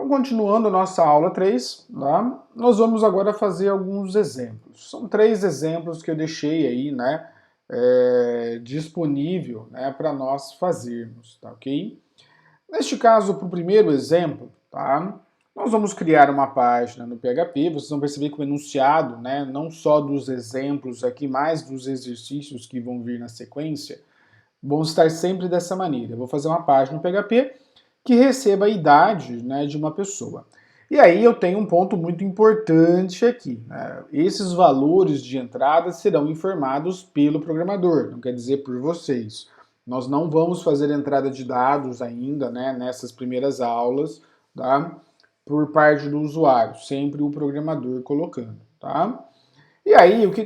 Então, continuando a nossa aula 3, tá? Nós vamos agora fazer alguns exemplos. São 3 exemplos que eu deixei aí, né, disponível, né, para nós fazermos, tá ok? Neste caso, para o primeiro exemplo, tá? Nós vamos criar uma página no PHP, vocês vão perceber que o enunciado, né, não só dos exemplos aqui, mas dos exercícios que vão vir na sequência, vão estar sempre dessa maneira. Eu vou fazer uma página no PHP que receba a idade, né, de uma pessoa. E aí eu tenho um ponto muito importante aqui, né? Esses valores de entrada serão informados pelo programador, não quer dizer por vocês. Nós não vamos fazer entrada de dados ainda, né, nessas primeiras aulas, tá? Por parte do usuário, sempre o programador colocando, tá? E aí, o que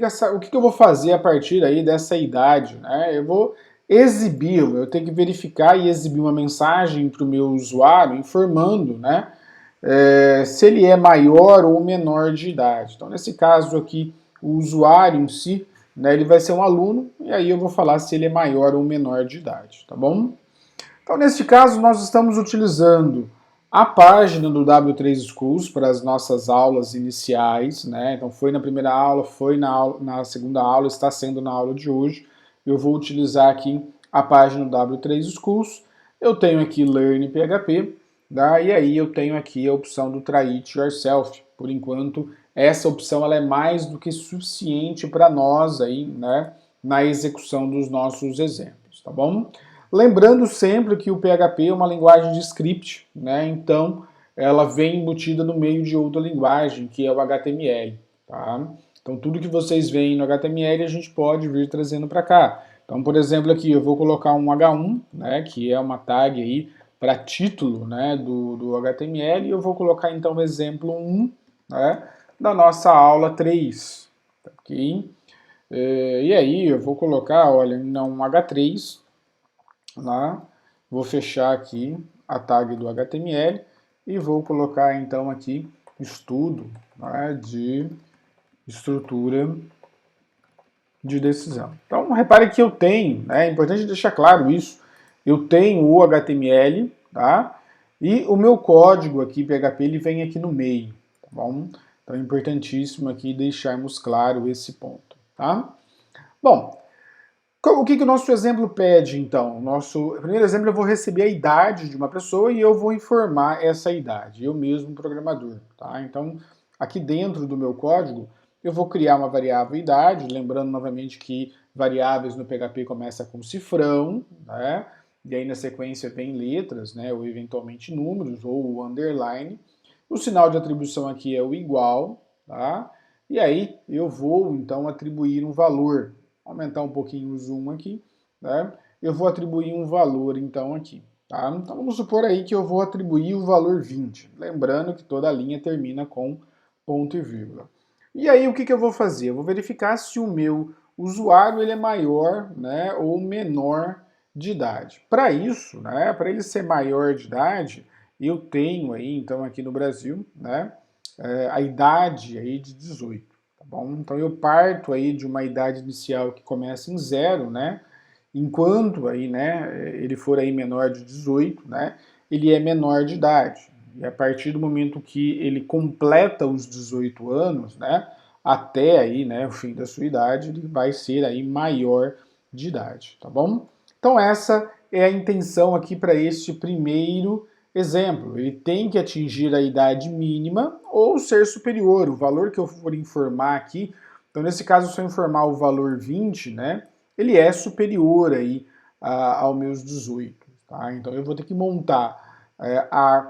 eu vou fazer a partir aí dessa idade, né? Eu vou exibir, eu tenho que verificar e exibir uma mensagem para o meu usuário informando, né, se ele é maior ou menor de idade. Então, nesse caso aqui, o usuário em si, né, ele vai ser um aluno, e aí eu vou falar se ele é maior ou menor de idade, tá bom? Então, neste caso, nós estamos utilizando a página do W3 Schools para as nossas aulas iniciais, né? Então, foi na primeira aula, foi na segunda aula, está sendo na aula de hoje. Eu vou utilizar aqui a página do W3 Schools. Eu tenho aqui Learn PHP, tá? E aí eu tenho aqui a opção do Try It Yourself. Por enquanto, essa opção ela é mais do que suficiente para nós aí, né, na execução dos nossos exemplos, tá bom? Lembrando sempre que o PHP é uma linguagem de script, né? Então ela vem embutida no meio de outra linguagem, que é o HTML. Tá? Então tudo que vocês veem no HTML a gente pode vir trazendo para cá. Então, por exemplo, aqui eu vou colocar um H1, né, que é uma tag aí para título, né, do HTML, e eu vou colocar então o exemplo 1, né, da nossa aula 3. Ok? E aí eu vou colocar, olha, não um H3, lá, vou fechar aqui a tag do HTML e vou colocar então aqui estudo, né, de estrutura de decisão. Então repare que eu tenho, né, é importante deixar claro isso, eu tenho o HTML, tá? E o meu código aqui, PHP, ele vem aqui no meio, tá bom? Então é importantíssimo aqui deixarmos claro esse ponto, tá? Bom, o que o nosso exemplo pede, então? Nosso primeiro exemplo, eu vou receber a idade de uma pessoa e eu vou informar essa idade, eu mesmo programador. Tá? Então, aqui dentro do meu código, eu vou criar uma variável idade, lembrando novamente que variáveis no PHP começa com cifrão, né? E aí na sequência vem letras, né? Ou eventualmente números, ou o underline. O sinal de atribuição aqui é o igual, tá? E aí eu vou, então, atribuir um valor. Aumentar um pouquinho o zoom aqui, né? Eu vou atribuir um valor então aqui, tá? Então vamos supor aí que eu vou atribuir o valor 20, lembrando que toda a linha termina com ponto e vírgula. E aí o que eu vou fazer? Eu vou verificar se o meu usuário ele é maior, né, ou menor de idade. Para isso, né, para ele ser maior de idade, eu tenho aí então aqui no Brasil, né, a idade aí de 18. Tá bom? Então eu parto aí de uma idade inicial que começa em 0, né? Enquanto aí, né, ele for aí menor de 18, né, ele é menor de idade. E a partir do momento que ele completa os 18 anos, né, até aí, né, o fim da sua idade, ele vai ser aí maior de idade, tá bom? Então essa é a intenção aqui para este primeiro exemplo. Ele tem que atingir a idade mínima ou ser superior. O valor que eu for informar aqui, então nesse caso se eu informar o valor 20, né, ele é superior aí aos meus 18. Tá? Então eu vou ter que montar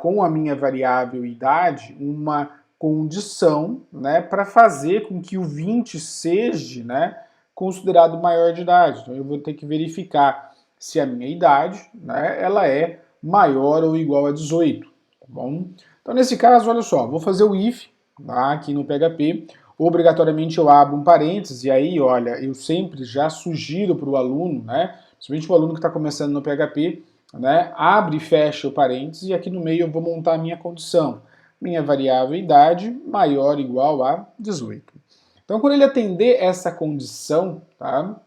com a minha variável idade uma condição, né, para fazer com que o 20 seja, né, considerado maior de idade. Então eu vou ter que verificar se a minha idade, né, ela é maior ou igual a 18, tá bom? Então nesse caso, olha só, vou fazer o if, tá, aqui no PHP, obrigatoriamente eu abro um parênteses, e aí, olha, eu sempre já sugiro para o aluno, né, principalmente o aluno que está começando no PHP, né, abre e fecha o parênteses, e aqui no meio eu vou montar a minha condição, minha variável idade maior ou igual a 18. Então quando ele atender essa condição, tá,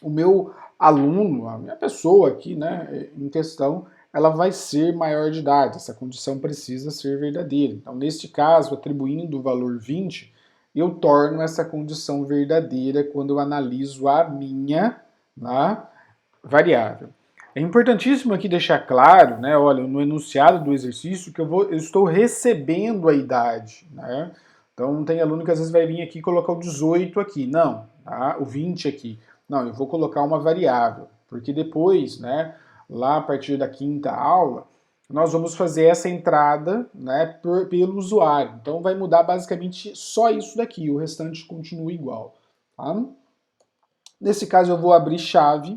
o meu aluno, a minha pessoa aqui, né, em questão, ela vai ser maior de idade, essa condição precisa ser verdadeira. Então, neste caso, atribuindo o valor 20, eu torno essa condição verdadeira quando eu analiso a minha, né, variável. É importantíssimo aqui deixar claro, né, olha, no enunciado do exercício, que eu estou recebendo a idade, né? Então tem aluno que às vezes vai vir aqui e colocar o 18 aqui, não, tá? O 20 aqui. Não, eu vou colocar uma variável, porque depois, né, lá a partir da quinta aula, nós vamos fazer essa entrada, né, pelo usuário. Então vai mudar basicamente só isso daqui, o restante continua igual, tá? Nesse caso eu vou abrir chave.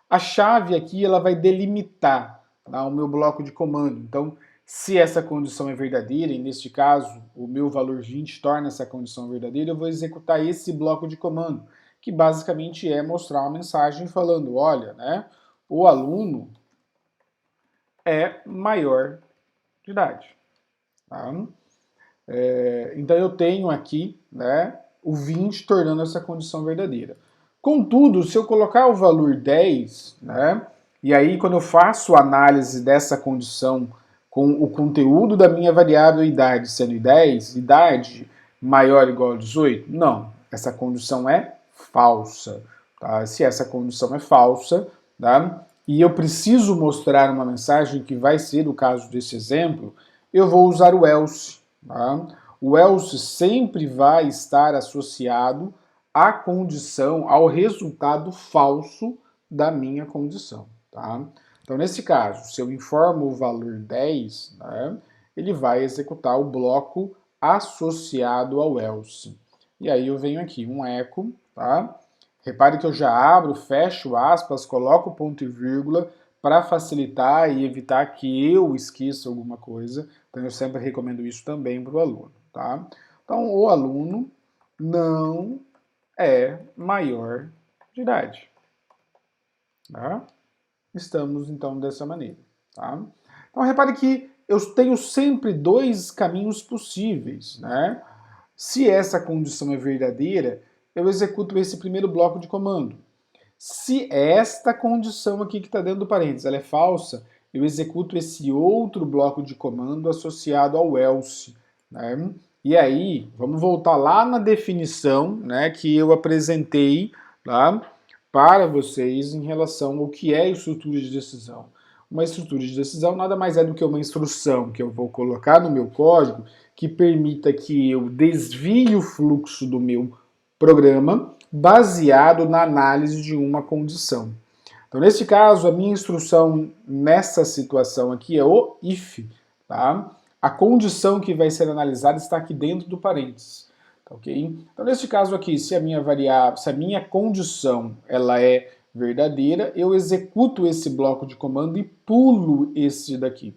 A chave aqui ela vai delimitar, tá, o meu bloco de comando. Então, se essa condição é verdadeira, e neste caso o meu valor 20 torna essa condição verdadeira, eu vou executar esse bloco de comando, que basicamente é mostrar uma mensagem falando, olha, né, o aluno é maior de idade. Tá? Então eu tenho aqui, né, o 20 tornando essa condição verdadeira. Contudo, se eu colocar o valor 10, né, e aí quando eu faço a análise dessa condição com o conteúdo da minha variável idade sendo 10, idade maior ou igual a 18, não, essa condição é falsa. Tá? Se essa condição é falsa, tá? E eu preciso mostrar uma mensagem que vai ser o caso desse exemplo, eu vou usar o else. Tá? O else sempre vai estar associado à condição, ao resultado falso da minha condição. Tá? Então, nesse caso, se eu informo o valor 10, né, ele vai executar o bloco associado ao else. E aí eu venho aqui, um eco, tá? Repare que eu já abro, fecho aspas, coloco ponto e vírgula para facilitar e evitar que eu esqueça alguma coisa. Então eu sempre recomendo isso também para o aluno, tá? Então o aluno não é maior de idade. Tá? Estamos então dessa maneira, tá? Então repare que eu tenho sempre dois caminhos possíveis, né? Se essa condição é verdadeira, eu executo esse primeiro bloco de comando. Se esta condição aqui que está dentro do parênteses ela é falsa, eu executo esse outro bloco de comando associado ao else. Né? E aí, vamos voltar lá na definição, né, que eu apresentei, tá, para vocês em relação ao que é estrutura de decisão. Uma estrutura de decisão nada mais é do que uma instrução que eu vou colocar no meu código que permita que eu desvie o fluxo do meu programa baseado na análise de uma condição. Então, nesse caso, a minha instrução nessa situação aqui é o if, tá? A condição que vai ser analisada está aqui dentro do parênteses, tá, ok? Então, nesse caso aqui, se a minha variável, se a minha condição ela é verdadeira, eu executo esse bloco de comando e pulo esse daqui.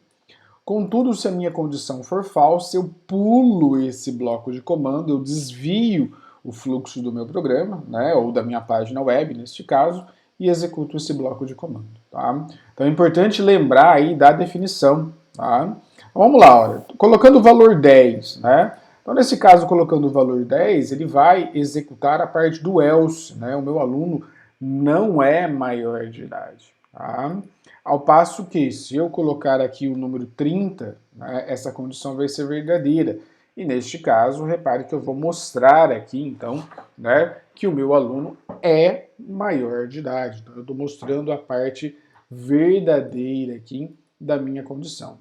Contudo, se a minha condição for falsa, eu pulo esse bloco de comando, eu desvio o fluxo do meu programa, né, ou da minha página web, neste caso, e executo esse bloco de comando. Tá? Então é importante lembrar aí da definição. Tá? Vamos lá, olha, colocando o valor 10, né? Então, nesse caso, colocando o valor 10, ele vai executar a parte do else, né? O meu aluno não é maior de idade. Tá? Ao passo que, se eu colocar aqui o número 30, né, essa condição vai ser verdadeira. E neste caso, repare que eu vou mostrar aqui, então, né, que o meu aluno é maior de idade. Então, eu estou mostrando a parte verdadeira aqui da minha condição.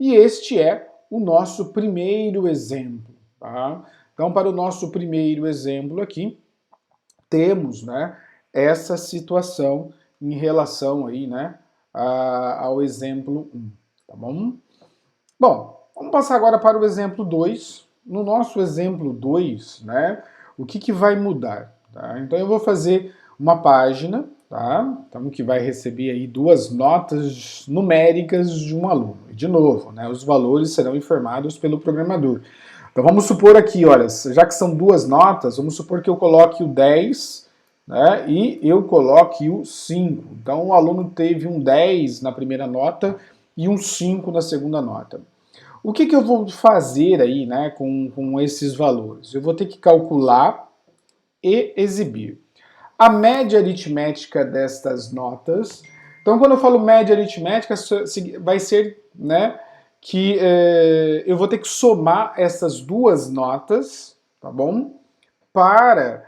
E este é o nosso primeiro exemplo. Tá? Então, para o nosso primeiro exemplo aqui, temos, né, essa situação em relação aí, né, ao exemplo 1. Tá bom? Bom, vamos passar agora para o exemplo 2. No nosso exemplo 2, né, o que vai mudar? Tá? Então eu vou fazer uma página, tá? Então, que vai receber aí 2 notas numéricas de um aluno. De novo, né, os valores serão informados pelo programador. Então vamos supor aqui, olha, já que são 2 notas, vamos supor que eu coloque o 10, né, e eu coloque o 5. Então o aluno teve um 10 na primeira nota e um 5 na segunda nota. O que eu vou fazer aí, né, com esses valores? Eu vou ter que calcular e exibir. a média aritmética destas notas. Então, quando eu falo média aritmética, vai ser, né, que eu vou ter que somar essas duas notas, tá bom? Para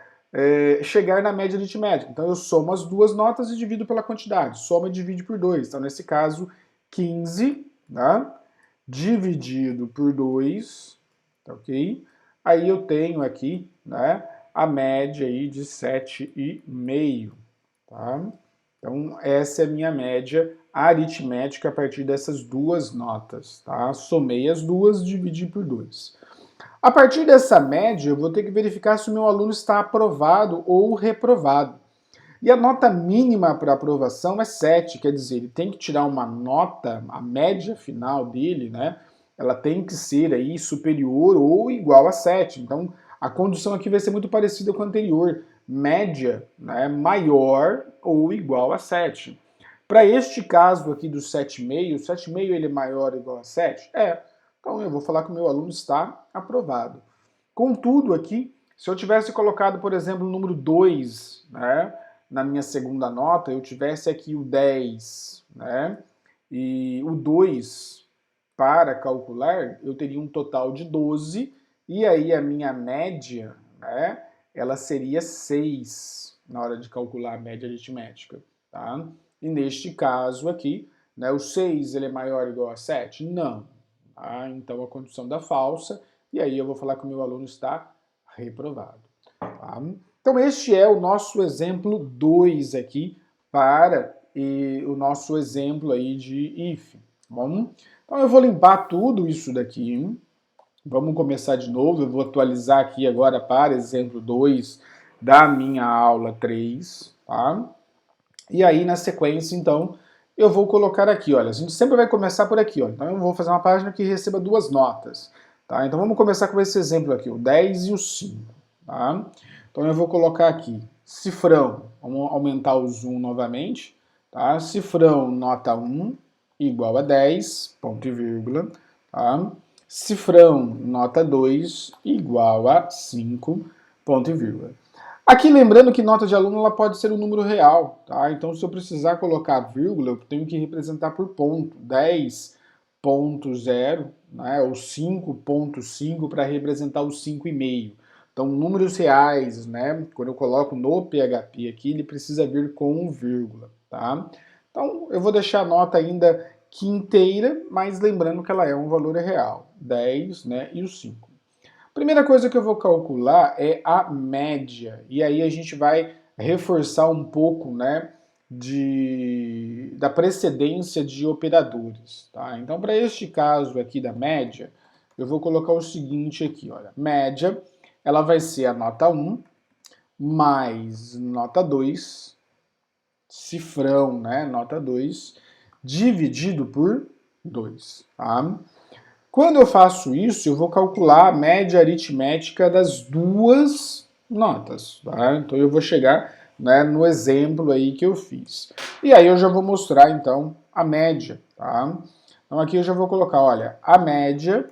chegar na média aritmética. Então, eu somo as duas notas e divido pela quantidade. Soma e divide por 2. Então, nesse caso, 15, tá? Dividido por 2, tá ok? Aí eu tenho aqui, né, a média aí de 7,5, tá? Então, essa é a minha média aritmética a partir dessas duas notas, tá? Somei as duas, dividi por 2. A partir dessa média, eu vou ter que verificar se o meu aluno está aprovado ou reprovado. E a nota mínima para aprovação é 7, quer dizer, ele tem que tirar uma nota, a média final dele, né? Ela tem que ser aí superior ou igual a 7. Então, a condição aqui vai ser muito parecida com a anterior. Média, né, maior ou igual a 7. Para este caso aqui do 7,5, o 7,5 ele é maior ou igual a 7? É. Então eu vou falar que o meu aluno está aprovado. Contudo aqui, se eu tivesse colocado, por exemplo, o número 2, né, na minha segunda nota, eu tivesse aqui o 10, né, e o 2 para calcular, eu teria um total de 12, e aí a minha média, né, ela seria 6 na hora de calcular a média aritmética, tá? E neste caso aqui, né, o 6 ele é maior ou igual a 7? Não. Tá? Então a condição da falsa, e aí eu vou falar que o meu aluno está reprovado. Tá? Então este é o nosso exemplo 2 aqui para o nosso exemplo aí de if. Bom, então eu vou limpar tudo isso daqui. Vamos começar de novo. Eu vou atualizar aqui agora para exemplo 2 da minha aula 3. Tá? E aí na sequência, então, eu vou colocar aqui, olha, a gente sempre vai começar por aqui, ó. Então eu vou fazer uma página que receba duas notas. Tá? Então vamos começar com esse exemplo aqui, o 10 e o 5. Tá? Então eu vou colocar aqui cifrão, vamos aumentar o zoom novamente, tá? Cifrão nota 1 igual a 10, ponto e vírgula, tá? Cifrão nota 2 igual a 5, ponto e vírgula. Aqui lembrando que nota de aluno ela pode ser um número real, tá? Então se eu precisar colocar vírgula, eu tenho que representar por ponto, 10,0, né, ou 5,5 para representar o 5,5. Então, números reais, né, quando eu coloco no PHP aqui, ele precisa vir com vírgula, tá? Então, eu vou deixar a nota ainda quinteira, mas lembrando que ela é um valor real, 10, né, e o 5. Primeira coisa que eu vou calcular é a média, e aí a gente vai reforçar um pouco, né, da precedência de operadores, tá? Então, para este caso aqui da média, eu vou colocar o seguinte aqui, olha, média, ela vai ser a nota 1 mais nota 2, cifrão, né, nota 2, dividido por 2, tá? Quando eu faço isso, eu vou calcular a média aritmética das duas notas, tá? Então eu vou chegar, né, no exemplo aí que eu fiz. E aí eu já vou mostrar, então, a média, tá? Então aqui eu já vou colocar, olha, a média,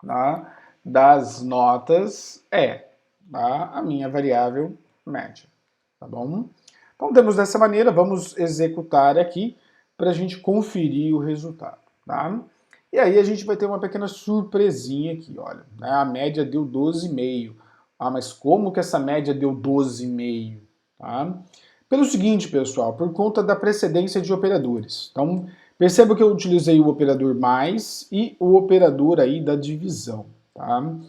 tá, das notas é, tá, a minha variável média, tá bom? Então temos dessa maneira, vamos executar aqui para a gente conferir o resultado, tá? E aí a gente vai ter uma pequena surpresinha aqui, olha, né? A média deu 12,5. Ah, mas como que essa média deu 12,5? Tá? Pelo seguinte, pessoal, por conta da precedência de operadores. Então, perceba que eu utilizei o operador mais e o operador aí da divisão, tá? O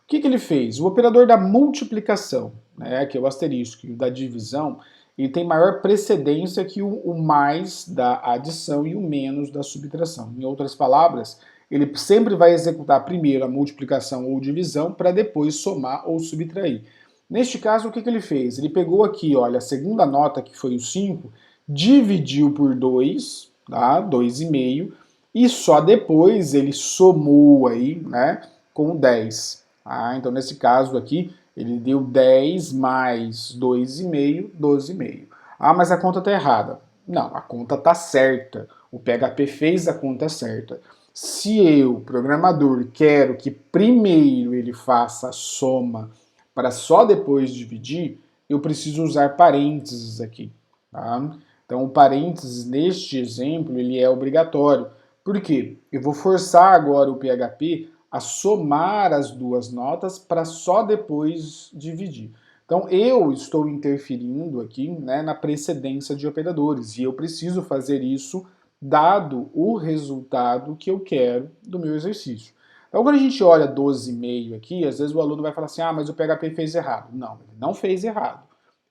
que ele fez? O operador da multiplicação, né, que é o asterisco, e o da divisão, ele tem maior precedência que o mais da adição e o menos da subtração. Em outras palavras, ele sempre vai executar primeiro a multiplicação ou divisão para depois somar ou subtrair. Neste caso, o que ele fez? Ele pegou aqui, olha, a segunda nota, que foi o 5, dividiu por 2, tá? 2,5, e só depois ele somou aí, né, com o 10. Tá? Então, nesse caso aqui, ele deu 10 mais 2,5, 12,5. Ah, mas a conta está errada. Não, a conta está certa. O PHP fez a conta certa. Se eu, programador, quero que primeiro ele faça a soma para só depois dividir, eu preciso usar parênteses aqui. Tá? Então, o parênteses neste exemplo ele é obrigatório. Por quê? Eu vou forçar agora o PHP a somar as duas notas para só depois dividir. Então, eu estou interferindo aqui, né, na precedência de operadores, e eu preciso fazer isso dado o resultado que eu quero do meu exercício. Então, quando a gente olha 12,5 aqui, às vezes o aluno vai falar assim, ah, mas o PHP fez errado. Não, ele não fez errado.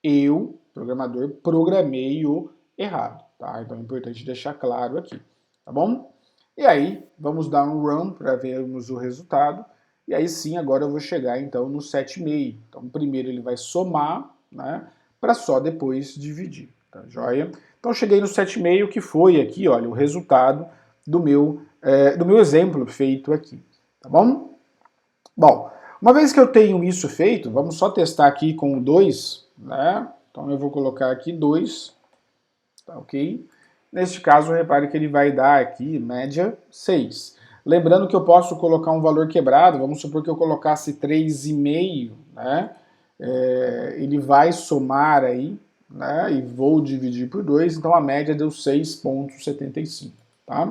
Eu, programador, programei o errado, tá? Então é importante deixar claro aqui, tá bom? E aí, vamos dar um run para vermos o resultado. E aí sim, agora eu vou chegar então no 7,5. Então primeiro ele vai somar, né, para só depois dividir, tá joia? Então cheguei no 7,5, que foi aqui, olha, o resultado do meu exemplo feito aqui, tá bom? Bom, uma vez que eu tenho isso feito, vamos só testar aqui com o 2, né? Então eu vou colocar aqui 2, tá ok? Neste caso, repare que ele vai dar aqui, média, 6. Lembrando que eu posso colocar um valor quebrado, vamos supor que eu colocasse 3,5, né? Ele vai somar aí, né? E vou dividir por 2, então a média deu 6,75, tá?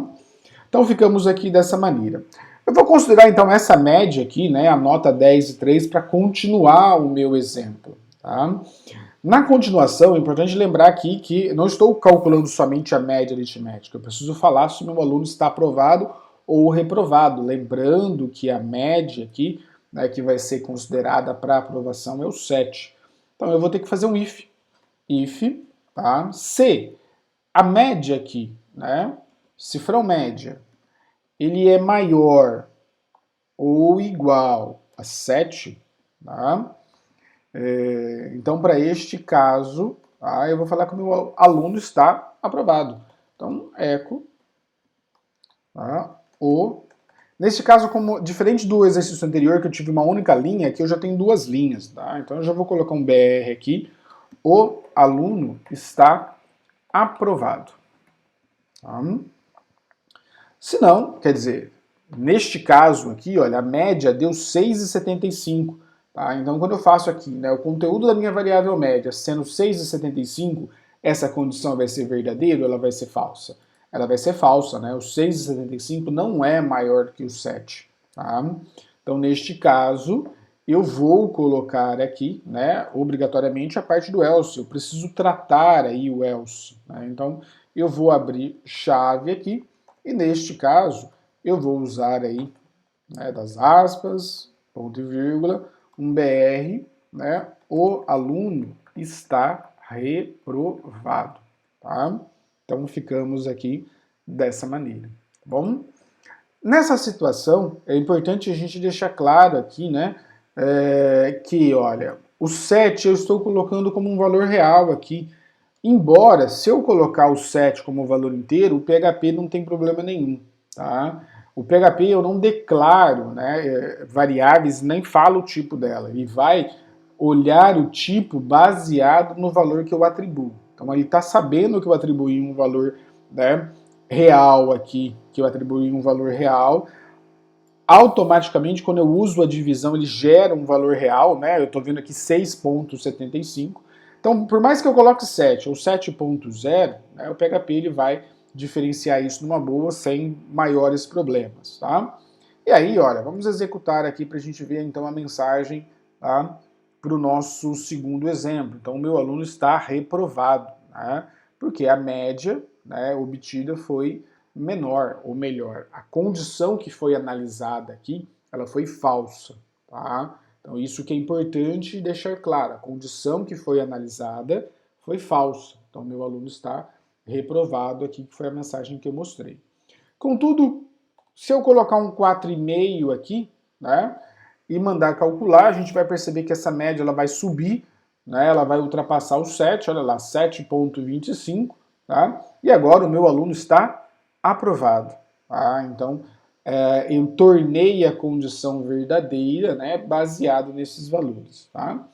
Então ficamos aqui dessa maneira. Eu vou considerar então essa média aqui, né, a nota 10 e 3, para continuar o meu exemplo. Tá? Na continuação, é importante lembrar aqui que não estou calculando somente a média aritmética, eu preciso falar se o meu aluno está aprovado ou reprovado. Lembrando que a média aqui, né, que vai ser considerada para aprovação, é o 7. Então eu vou ter que fazer um if. If, tá? Se a média aqui, né, cifrão média, ele é maior ou igual a 7, tá? Então, para este caso, tá, eu vou falar que o meu aluno está aprovado. Então, eco, tá, Neste caso, como diferente do exercício anterior, que eu tive uma única linha, aqui eu já tenho duas linhas. Tá? Então, eu já vou colocar um BR aqui. O aluno está aprovado. Tá? Se não, quer dizer, neste caso aqui, olha, a média deu 6,75. Tá? Então, quando eu faço aqui, né, o conteúdo da minha variável média sendo 6,75, essa condição vai ser verdadeira ou ela vai ser falsa? Ela vai ser falsa, né? O 6,75 não é maior que o 7. Tá? Então, neste caso, eu vou colocar aqui, né, obrigatoriamente a parte do else. Eu preciso tratar aí o else. Né? Então, eu vou abrir chave aqui e, neste caso, eu vou usar aí, né, das aspas, ponto e vírgula, um BR, né, o aluno está reprovado, tá? Então ficamos aqui dessa maneira, tá bom? Nessa situação, é importante a gente deixar claro aqui, né, que, olha, o 7 eu estou colocando como um valor real aqui, embora, se eu colocar o 7 como valor inteiro, o PHP não tem problema nenhum, tá? O PHP eu não declaro, né, variáveis, nem falo o tipo dela. Ele vai olhar o tipo baseado no valor que eu atribuo. Então ele está sabendo que eu atribuí um valor, né, real aqui, que eu atribuí um valor real. Automaticamente, quando eu uso a divisão, ele gera um valor real, né? Eu estou vendo aqui 6,75. Então, por mais que eu coloque 7 ou 7,0, né, o PHP ele vai diferenciar isso numa boa, sem maiores problemas, tá? E aí, olha, vamos executar aqui para a gente ver então a mensagem, tá, para o nosso segundo exemplo. Então, o meu aluno está reprovado, né, porque a média, né, obtida foi menor, ou melhor, a condição que foi analisada aqui, ela foi falsa, tá? Então isso que é importante deixar claro, a condição que foi analisada foi falsa. Então meu aluno está reprovado aqui, que foi a mensagem que eu mostrei. Contudo, se eu colocar um 4,5 aqui, né, e mandar calcular, a gente vai perceber que essa média ela vai subir, né, ela vai ultrapassar o 7, olha lá, 7,25, tá? E agora o meu aluno está aprovado. Tá? Então, eu tornei a condição verdadeira, né, baseado nesses valores. Tá?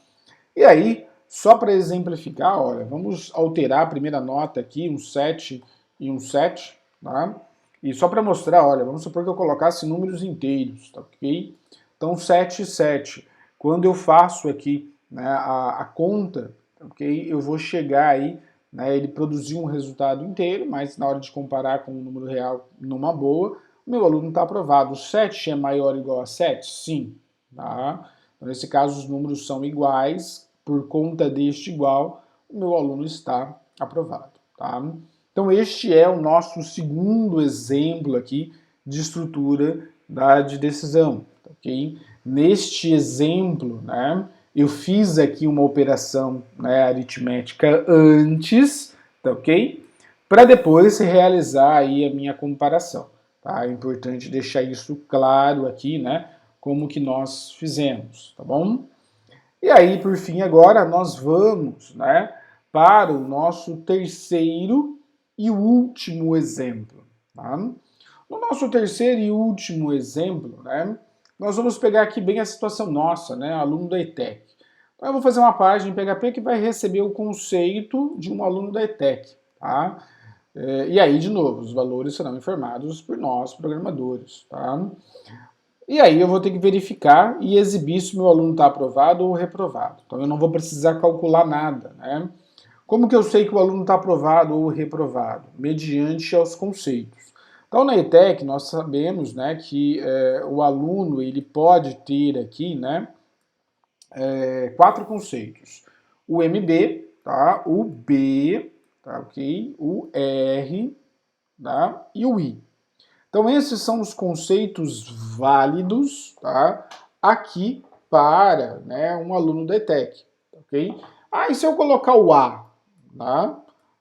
E aí, só para exemplificar, olha, vamos alterar a primeira nota aqui, um 7 e um 7, tá? E só para mostrar, olha, vamos supor que eu colocasse números inteiros, tá ok? Então, 7 e 7. Quando eu faço aqui, né, a conta ok? Eu vou chegar aí, né, ele produziu um resultado inteiro, mas na hora de comparar com o número real numa boa, o meu aluno está aprovado. 7 é maior ou igual a 7? Sim. Tá? Então, nesse caso, os números são iguais, por conta deste igual, o meu aluno está aprovado. Tá? Então, este é o nosso segundo exemplo aqui de estrutura de decisão. Okay? Neste exemplo, né, eu fiz aqui uma operação, né, aritmética antes, tá ok? Para depois realizar aí a minha comparação. Tá? É importante deixar isso claro aqui, né, como que nós fizemos, tá bom? E aí, por fim, agora nós vamos, né, para o nosso terceiro e último exemplo. Tá? No nosso terceiro e último exemplo, né, nós vamos pegar aqui bem a situação nossa, né, aluno da ETEC. Então eu vou fazer uma página em PHP que vai receber o conceito de um aluno da ETEC. Tá? E aí, de novo, os valores serão informados por nós, programadores. Tá? E aí eu vou ter que verificar e exibir se o meu aluno está aprovado ou reprovado. Então eu não vou precisar calcular nada. Né? Como que eu sei que o aluno está aprovado ou reprovado? Mediante aos conceitos. Então na ETEC nós sabemos, né, que o aluno ele pode ter aqui, né, 4 conceitos. O MB, tá? O B, tá, ok? O R, tá? E o I. Então esses são os conceitos válidos, tá? Aqui para, né, um aluno da ETEC, ok? Ah, e se eu colocar o A, tá?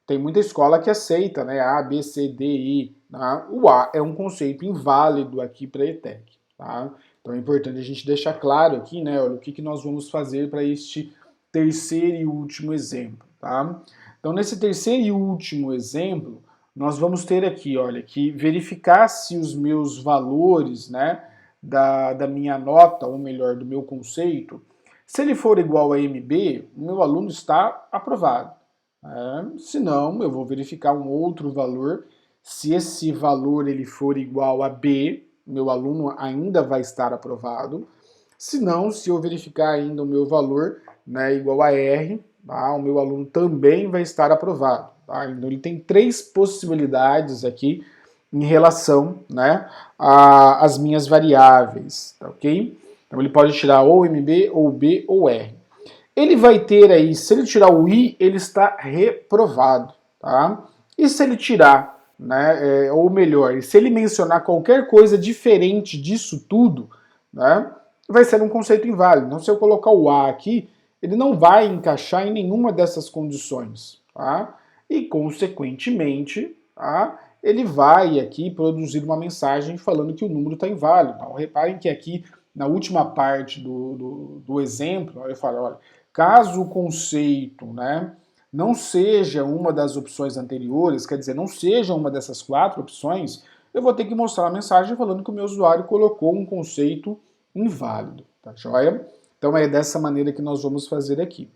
Tem muita escola que aceita, né? A, B, C, D, I. Tá? O A é um conceito inválido aqui para a ETEC, tá? Então é importante a gente deixar claro aqui, né? Olha, o que nós vamos fazer para este terceiro e último exemplo, tá? Então nesse terceiro e último exemplo, nós vamos ter aqui, olha, que verificar se os meus valores, né, da minha nota, ou melhor, do meu conceito, se ele for igual a MB, o meu aluno está aprovado. Se não, eu vou verificar um outro valor. Se esse valor ele for igual a B, meu aluno ainda vai estar aprovado. Se não, se eu verificar ainda o meu valor, né, igual a R, tá, o meu aluno também vai estar aprovado. Tá? Então ele tem 3 possibilidades aqui em relação, né, às minhas variáveis, tá, ok? Então ele pode tirar ou MB, ou B, ou R. Ele vai ter aí, se ele tirar o I, ele está reprovado, tá? E se ele tirar, né, ou melhor, se ele mencionar qualquer coisa diferente disso tudo, né, vai ser um conceito inválido. Então, se eu colocar o A aqui, ele não vai encaixar em nenhuma dessas condições, tá? E, consequentemente, tá, ele vai aqui produzir uma mensagem falando que o número está inválido. Então, reparem que aqui, na última parte do exemplo, eu falo, olha, caso o conceito, né, não seja uma das opções anteriores, quer dizer, não seja uma dessas 4 opções, eu vou ter que mostrar a mensagem falando que o meu usuário colocou um conceito inválido, tá joia? Então é dessa maneira que nós vamos fazer aqui.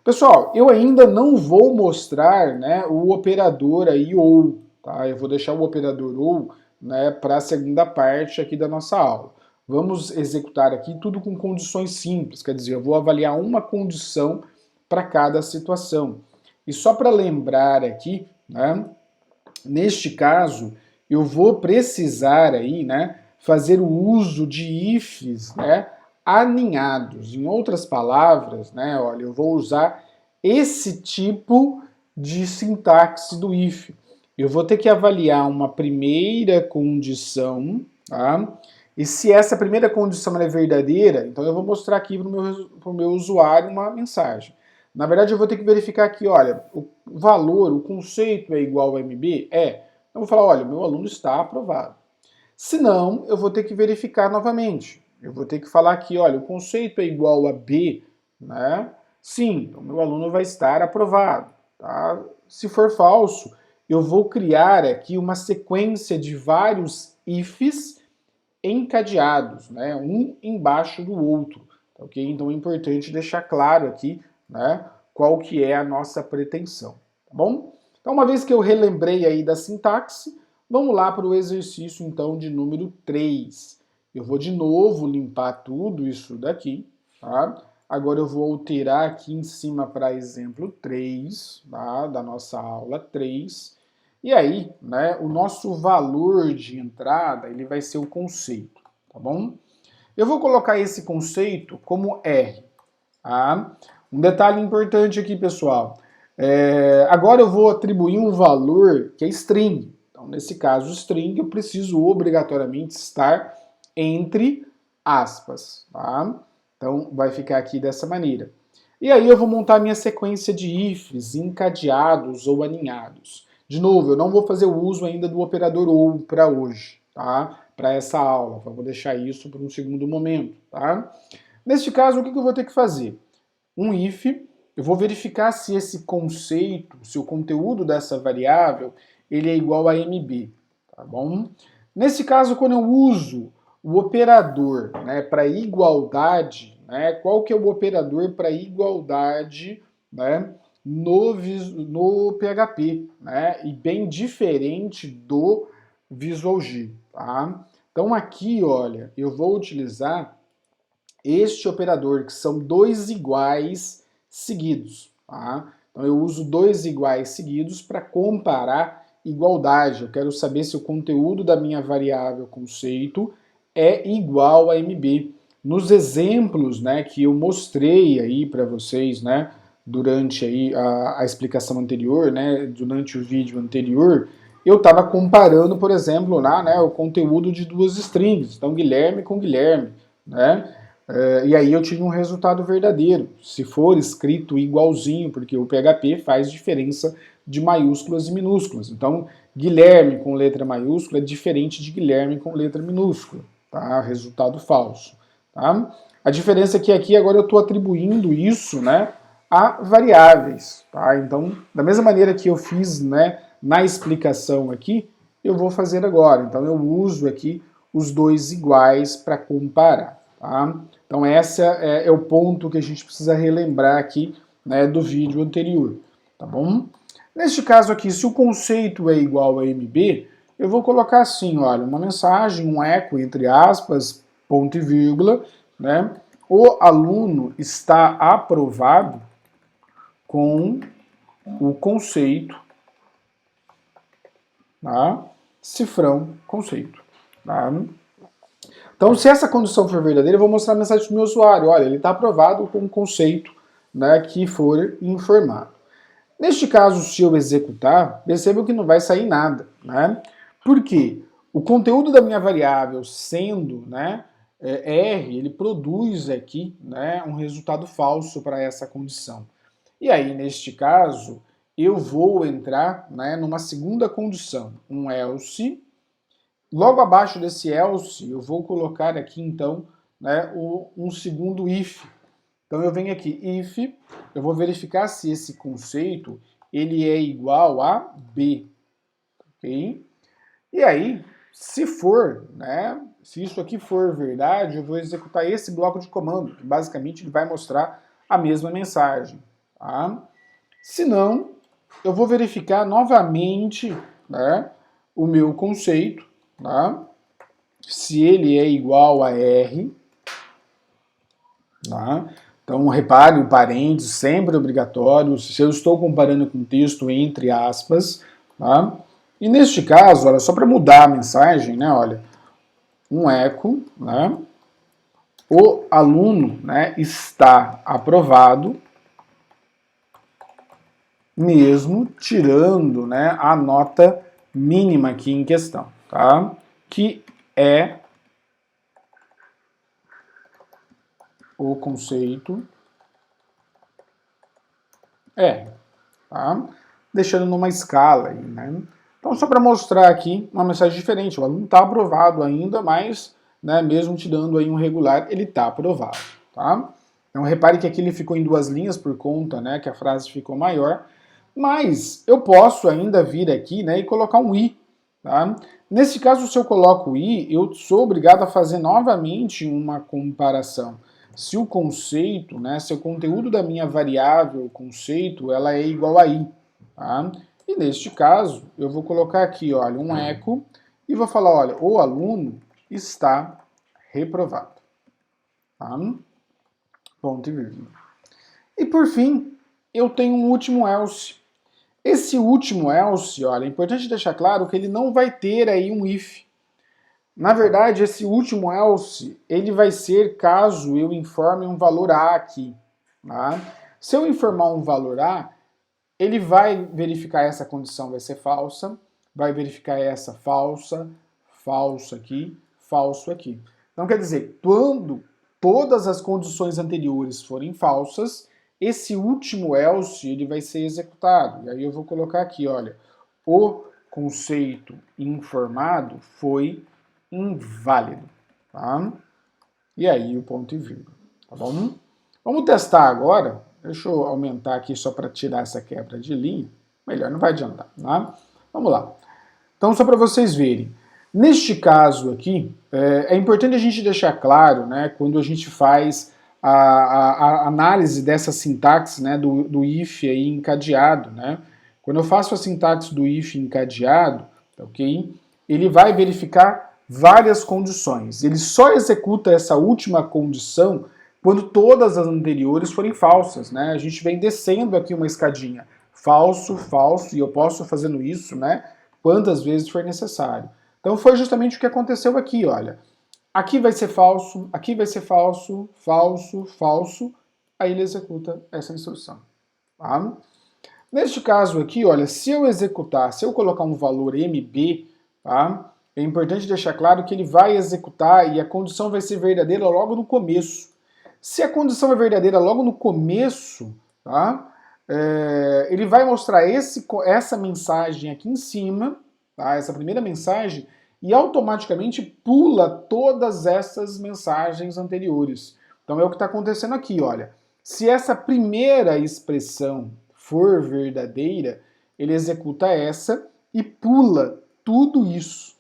Pessoal, eu ainda não vou mostrar, né, o operador aí ou, tá? Eu vou deixar o operador ou, né, para a segunda parte aqui da nossa aula. Vamos executar aqui tudo com condições simples, quer dizer, eu vou avaliar uma condição para cada situação. E só para lembrar aqui, né, neste caso, eu vou precisar aí, né, fazer o uso de ifs, né, aninhados. Em outras palavras, né, olha, eu vou usar esse tipo de sintaxe do if. Eu vou ter que avaliar uma primeira condição, tá? E se essa primeira condição é verdadeira, então eu vou mostrar aqui para o meu usuário uma mensagem. Na verdade, eu vou ter que verificar aqui, olha, o valor, o conceito é igual a MB? É. Então eu vou falar, olha, o meu aluno está aprovado. Se não, eu vou ter que verificar novamente. Eu vou ter que falar aqui, olha, o conceito é igual a B, né? Sim, o meu aluno vai estar aprovado. Tá? Se for falso, eu vou criar aqui uma sequência de vários ifs encadeados, né? Um embaixo do outro. Tá, ok? Então é importante deixar claro aqui, né, qual que é a nossa pretensão. Tá bom? Então, uma vez que eu relembrei aí da sintaxe, vamos lá para o exercício, então, de número 3. Eu vou de novo limpar tudo isso daqui, tá? Agora eu vou alterar aqui em cima para exemplo 3, tá? Da nossa aula 3. E aí, né, o nosso valor de entrada, ele vai ser o conceito, tá bom? Eu vou colocar esse conceito como R, tá? Um detalhe importante aqui, pessoal. Agora eu vou atribuir um valor que é string. Então, nesse caso, string, eu preciso obrigatoriamente estar entre aspas, tá? Então, vai ficar aqui dessa maneira. E aí eu vou montar minha sequência de ifs encadeados ou aninhados. De novo, eu não vou fazer o uso ainda do operador OU para hoje, tá? Para essa aula, vou deixar isso para um segundo momento, tá? Neste caso, o que eu vou ter que fazer? Um if, eu vou verificar se esse conceito, se o conteúdo dessa variável, ele é igual a mb, tá bom? Nesse caso, quando eu uso o operador, né, para igualdade, né, qual que é o operador para igualdade, né, no PHP, né, e bem diferente do Visual G, tá? Então aqui, olha, eu vou utilizar este operador, que são dois iguais seguidos, tá? Então eu uso dois iguais seguidos para comparar igualdade. Eu quero saber se o conteúdo da minha variável conceito é igual a MB. Nos exemplos, né, que eu mostrei aí para vocês, né, durante aí a explicação anterior, né, durante o vídeo anterior, eu estava comparando, por exemplo, lá, né, o conteúdo de duas strings, então Guilherme com Guilherme, né? E aí eu tive um resultado verdadeiro, se for escrito igualzinho, porque o PHP faz diferença de maiúsculas e minúsculas. Então, Guilherme com letra maiúscula é diferente de Guilherme com letra minúscula, tá? Resultado falso, tá? A diferença é que aqui agora eu estou atribuindo isso, né, a variáveis, tá? Então, da mesma maneira que eu fiz, né, na explicação aqui, eu vou fazer agora. Então, eu uso aqui os dois iguais para comparar, tá? Então esse é o ponto que a gente precisa relembrar aqui, né, do vídeo anterior, tá bom? Neste caso aqui, se o conceito é igual a MB, eu vou colocar assim, olha, uma mensagem, um eco, entre aspas, ponto e vírgula, né? O aluno está aprovado com o conceito, tá? Cifrão conceito, tá? Então, se essa condição for verdadeira, eu vou mostrar a mensagem para o meu usuário. Olha, ele está aprovado com o conceito, né, que for informado. Neste caso, se eu executar, percebam que não vai sair nada, né? Por quê? O conteúdo da minha variável sendo, né, R, ele produz aqui, né, um resultado falso para essa condição. E aí, neste caso, eu vou entrar, né, numa segunda condição, um else. Logo abaixo desse else, eu vou colocar aqui, então, né, um segundo if. Então eu venho aqui, if, eu vou verificar se esse conceito ele é igual a B, ok? E aí, se for, né, se isso aqui for verdade, eu vou executar esse bloco de comando, que basicamente ele vai mostrar a mesma mensagem, tá? Se não, eu vou verificar novamente, né, o meu conceito, tá? Se ele é igual a R, tá? Então repare o parênteses, sempre obrigatório, se eu estou comparando com texto entre aspas, tá? E neste caso, olha, só para mudar a mensagem, né, olha, um eco, né, o aluno, né, está aprovado, mesmo tirando, né, a nota mínima aqui em questão, tá? Que é o conceito tá? Deixando numa escala aí, né? Então, só para mostrar aqui uma mensagem diferente, o aluno está aprovado ainda, mas, né, mesmo te dando aí um regular, ele está aprovado, tá? Então, repare que aqui ele ficou em duas linhas por conta, né, que a frase ficou maior, mas eu posso ainda vir aqui, né, e colocar um i, tá? Nesse caso, se eu coloco o i, eu sou obrigado a fazer novamente uma comparação. Se o conceito, né, se o conteúdo da minha variável conceito, ela é igual a i, tá? E neste caso, eu vou colocar aqui, olha, um eco e vou falar, olha, o aluno está reprovado, tá? ponto e vírgula. E por fim, eu tenho um último else. Esse último else, olha, é importante deixar claro que ele não vai ter aí um if. Na verdade, esse último else, ele vai ser caso eu informe um valor A aqui. Tá? Se eu informar um valor A, ele vai verificar essa condição vai ser falsa, vai verificar essa falsa, falso aqui, falso aqui. Então quer dizer, quando todas as condições anteriores forem falsas, esse último else ele vai ser executado. E aí eu vou colocar aqui, olha, o conceito informado foi inválido, tá? E aí o ponto e vírgula, tá bom? Vamos testar agora. Deixa eu aumentar aqui só para tirar essa quebra de linha. Melhor, não vai adiantar, tá? Vamos lá. Então, só para vocês verem. Neste caso aqui, é importante a gente deixar claro, né, quando a gente faz a análise dessa sintaxe, né, do if aí encadeado, né? Quando eu faço a sintaxe do if encadeado, ok? Ele vai verificar várias condições. Ele só executa essa última condição quando todas as anteriores forem falsas, né? A gente vem descendo aqui uma escadinha. Falso, falso, e eu posso fazendo isso, né? Quantas vezes for necessário. Então foi justamente o que aconteceu aqui, olha. Aqui vai ser falso, aqui vai ser falso, falso, falso. Aí ele executa essa instrução. Tá? Neste caso aqui, olha, se eu executar, se eu colocar um valor MB, tá? É importante deixar claro que ele vai executar e a condição vai ser verdadeira logo no começo. Se a condição é verdadeira logo no começo, tá? Ele vai mostrar essa mensagem aqui em cima, tá? Essa primeira mensagem, e automaticamente pula todas essas mensagens anteriores. Então é o que está acontecendo aqui, olha. Se essa primeira expressão for verdadeira, ele executa essa e pula tudo isso.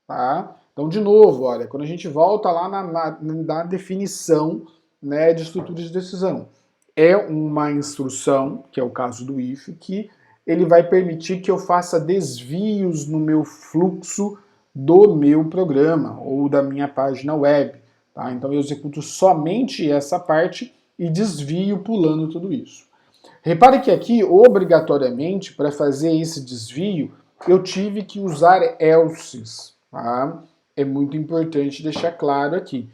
Tá? Então, de novo, olha, quando a gente volta lá na definição, né, de estrutura de decisão, é uma instrução, que é o caso do if, que ele vai permitir que eu faça desvios no meu fluxo do meu programa ou da minha página web. Tá? Então eu executo somente essa parte e desvio pulando tudo isso. Repare que aqui, obrigatoriamente, para fazer esse desvio, eu tive que usar elses. Tá? É muito importante deixar claro aqui.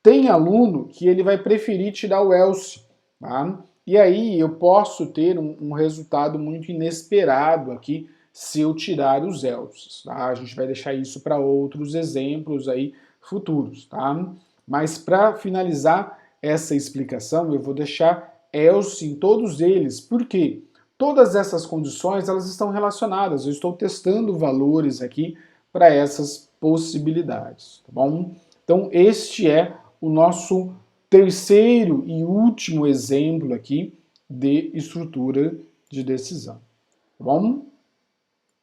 Tem aluno que ele vai preferir tirar o else. Tá? E aí eu posso ter um resultado muito inesperado aqui se eu tirar os elses. Tá? A gente vai deixar isso para outros exemplos aí futuros. Tá? Mas para finalizar essa explicação, eu vou deixar else em todos eles. Por quê? Todas essas condições elas estão relacionadas. Eu estou testando valores aqui para essas possibilidades. Tá bom? Então este é o nosso terceiro e último exemplo aqui de estrutura de decisão. Tá bom?